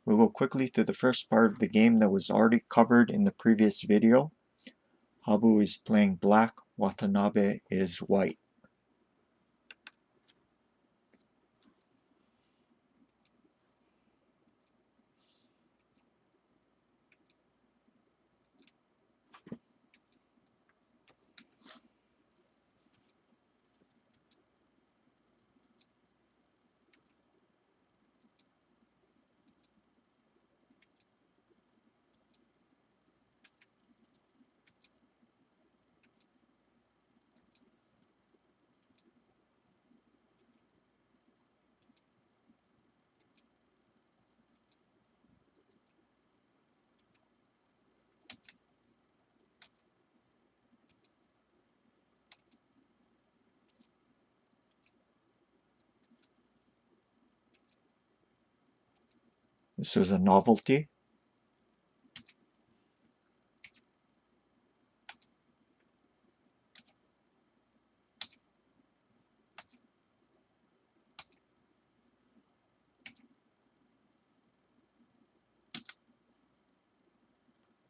We'll go quickly through the first part of the game that was already covered in the previous video. Habu is playing black, Watanabe is white. This was a novelty.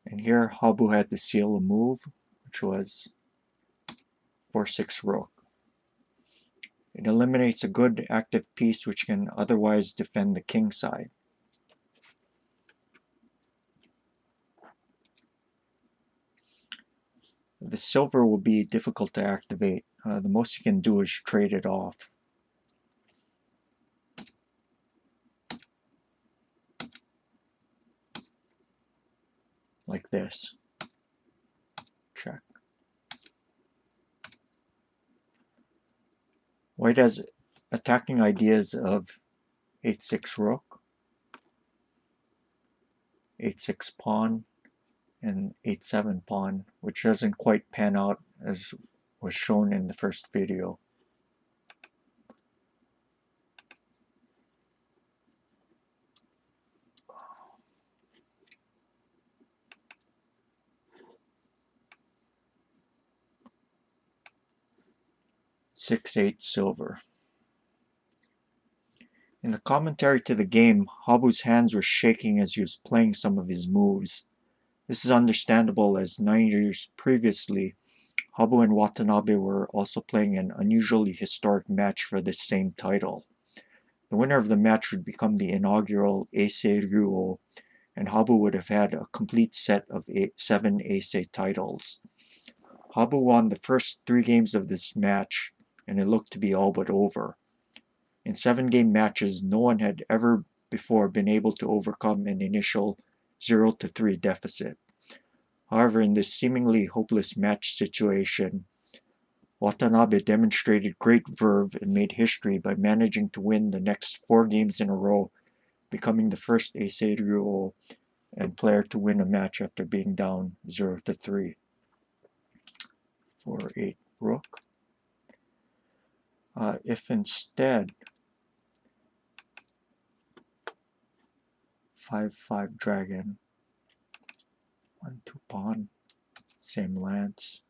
And here Habu had to seal a move, which was 4-6 rook. It eliminates a good active piece which can otherwise defend the king side. The silver will be difficult to activate. The most you can do is trade it off. Like this. Check. White has attacking ideas of 8-6 rook, 8-6 pawn, and 8-7 pawn, which doesn't quite pan out as was shown in the first video. Six-eight silver. In the commentary to the game, Habu's hands were shaking as he was playing some of his moves. This is understandable as 9 years previously, Habu and Watanabe were also playing an unusually historic match for this same title. The winner of the match would become the inaugural Alexei Ryuo, and Habu would have had a complete set of 7 Alexei titles. Habu won the first 3 games of this match, and it looked to be all but over. In 7-game matches, no one had ever before been able to overcome an initial 0-3 deficit. However, in this seemingly hopeless match situation, Watanabe demonstrated great verve and made history by managing to win the next 4 games in a row, becoming the first Alexei Ryuo and player to win a match after being down 0-3. 4-8 rook. If instead 5-5 dragon, 1-2 pawn, same lance,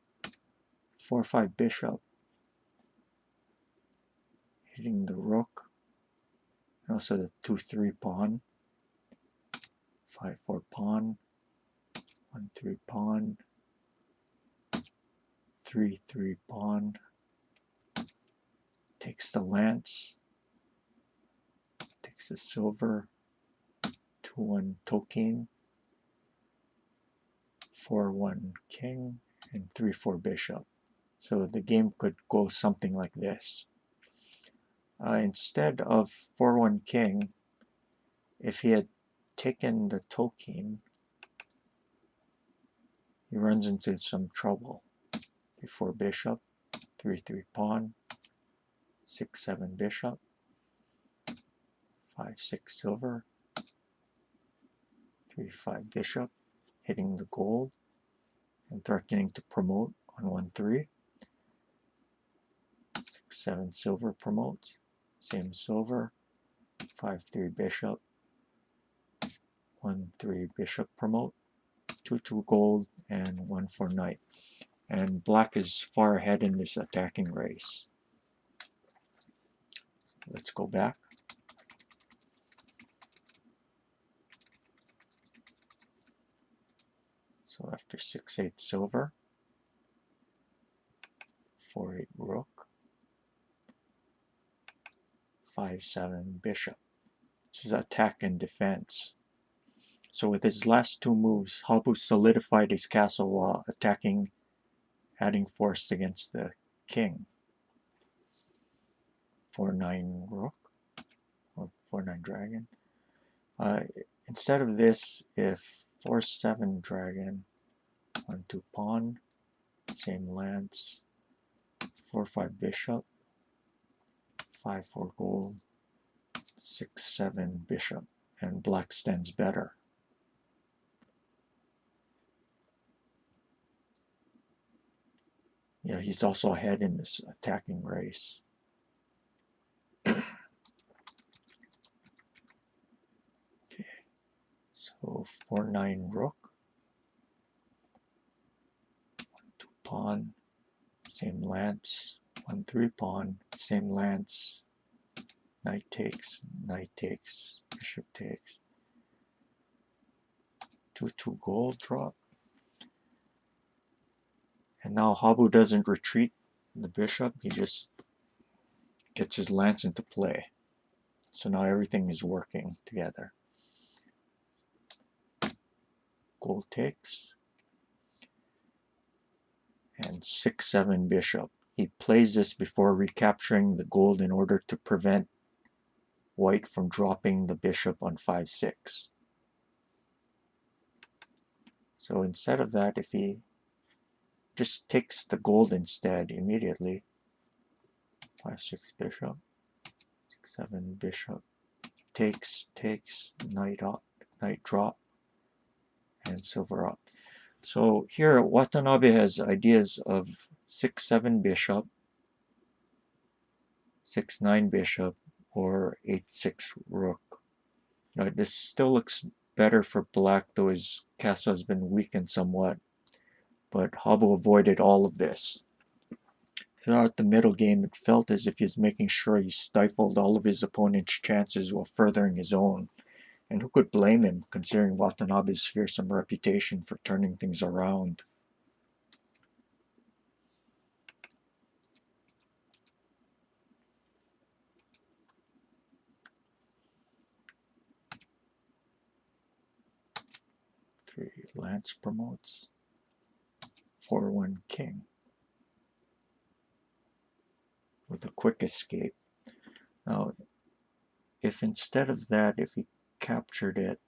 4-5 bishop, hitting the rook, and also the 2-3 pawn, 5-4 pawn, 1-3 pawn, 3-3 pawn, takes the lance, takes the silver, 2-1 token, 4-1 king, and 3-4 bishop. So the game could go something like this. Instead of 4-1 king, if he had taken the token, he runs into some trouble. 3-4 bishop, 3-3 pawn, 6-7 bishop, 5-6 silver, 3-5 bishop, hitting the gold and threatening to promote on 1-3. 6-7 silver promotes, same silver, 5-3 bishop, 1-3 bishop promote, 2-2 gold, and 1-4 knight. And black is far ahead in this attacking race. Let's go back. So after 6-8 silver, 4-8 rook, 5-7 bishop. This is attack and defense. So with his last two moves, Habu solidified his castle while attacking, adding force against the king. 4-9 rook, or 4-9 dragon. Instead of this, if 4-7 dragon, 1-2 pawn, same lance, 4-5 bishop, 5-4 gold, 6-7 bishop, and black stands better. Yeah, he's also ahead in this attacking race. Okay, so 4-9 rook, 1-2 pawn, same lance, 1-3 pawn, same lance, knight takes, bishop takes, 2-2 gold drop. And now Habu doesn't retreat the bishop, he just gets his lance into play. So now everything is working together. Gold takes, and 6-7 bishop. He plays this before recapturing the gold in order to prevent white from dropping the bishop on 5-6. So instead of that, if he just takes the gold instead immediately, 5-6 bishop, 6-7 bishop, takes, knight up, knight drop, and silver up. So here Watanabe has ideas of 6-7 bishop, 6-9 bishop, or 8-6 rook. Now, this still looks better for black, though his castle has been weakened somewhat. But Habu avoided all of this. Throughout the middle game, it felt as if he was making sure he stifled all of his opponent's chances while furthering his own. And who could blame him, considering Watanabe's fearsome reputation for turning things around? Three lance promotes. 4-1 king. With a quick escape. Now, if instead of that, if he captured it,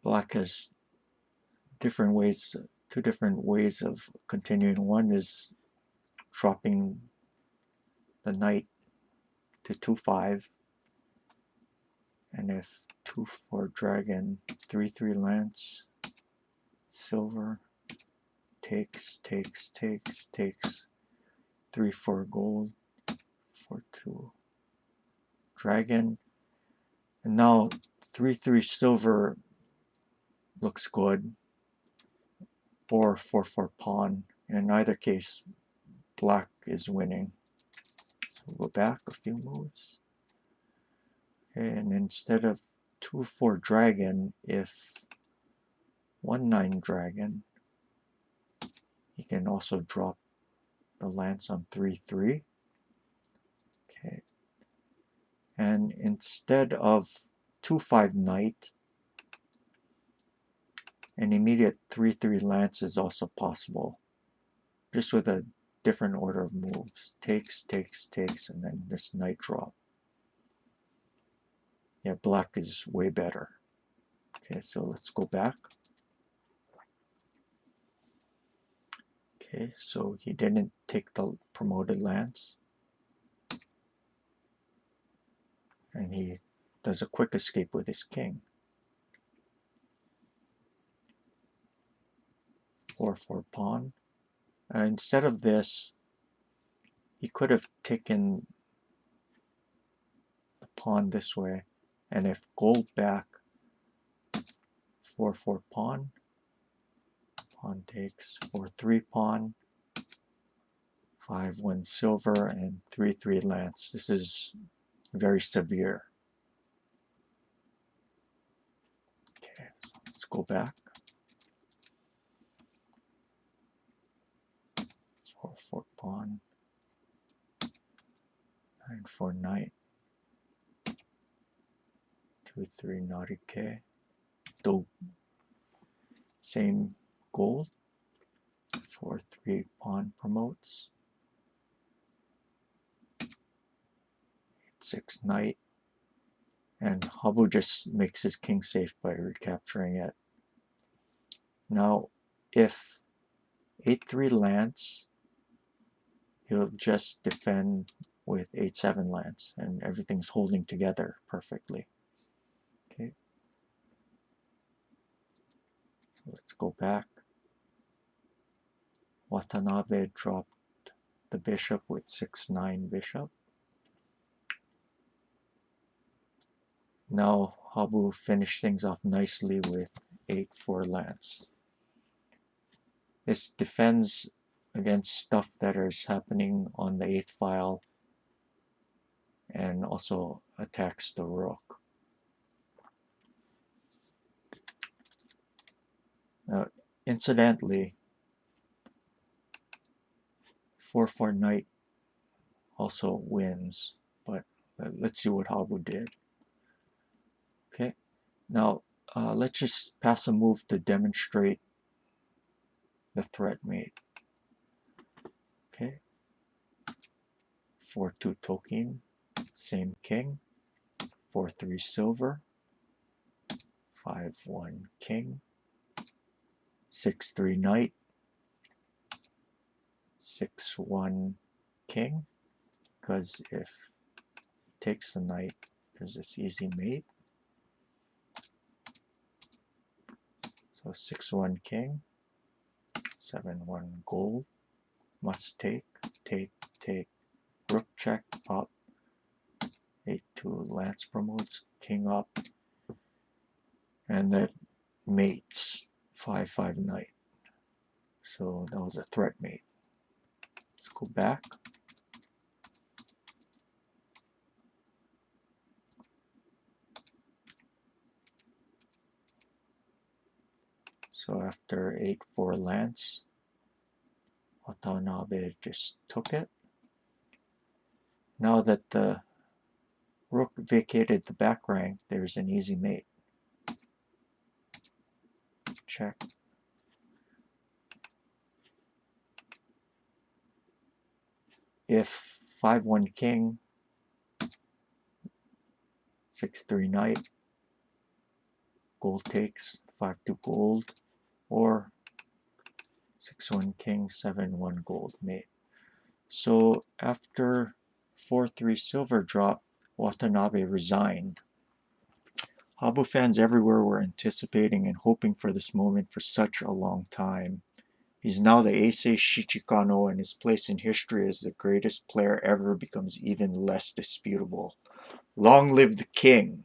black has different ways, two different ways of continuing. One is dropping the knight to 2-5, and if 2-4 dragon, 3-3 lance, silver, takes, 3-4 gold, 4-2 dragon, and now 3-3 silver looks good, or 4-4 pawn. In either case, black is winning. So we'll go back a few moves. Okay, and instead of 2-4 dragon, if 1-9 dragon, he can also drop the lance on 3-3. Okay, and instead of 2-5 knight, an immediate 3-3 lance is also possible, just with a different order of moves. Takes, and then this knight drop. Yeah, black is way better. Okay, so let's go back. Okay, so he didn't take the promoted lance. And he does a quick escape with his king. 4-4 pawn. Instead of this, he could have taken the pawn this way, and if gold back, 4-4 pawn, pawn takes, 4-3 pawn, 5-1 silver, and 3-3 lance. This is very severe. Let's go back. 4-4 pawn. 9-4 knight. 2-3 narike. Dope. Same gold. 4-3 pawn promotes. 8-6 knight. And Habu just makes his king safe by recapturing it. Now, if 8-3 lance, he'll just defend with 8-7 lance, and everything's holding together perfectly. Okay. So let's go back. Watanabe dropped the bishop with 6-9 bishop. Now Habu finished things off nicely with 8-4 lance. This defends against stuff that is happening on the 8th file and also attacks the rook. Incidentally, 4-4 knight also wins, but let's see what Habu did. Okay, now let's just pass a move to demonstrate the threat mate. Okay, 4-2 token, same king, 4-3 silver, 5-1 king, 6-3 knight, 6-1 king, because if it takes the knight, there's this easy mate. So 6-1 king, 7-1 gold, must take, rook check, up, 8-2 lance promotes, king up, and that mates, 5-5 knight. So that was a threat mate. Let's go back. So after 8-4 lance, Watanabe just took it. Now that the rook vacated the back rank, there's an easy mate. Check. If 5-1 king, 6-3 knight, gold takes, 5-2 gold, or 6-1 king, 7-1 gold mate. So after 4-3 silver drop, Watanabe resigned. Habu fans everywhere were anticipating and hoping for this moment for such a long time. He's now the Eisei Shichikano, and his place in history as the greatest player ever becomes even less disputable. Long live the king!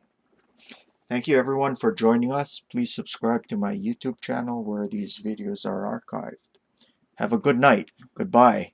Thank you everyone for joining us. Please subscribe to my YouTube channel where these videos are archived. Have a good night. Goodbye.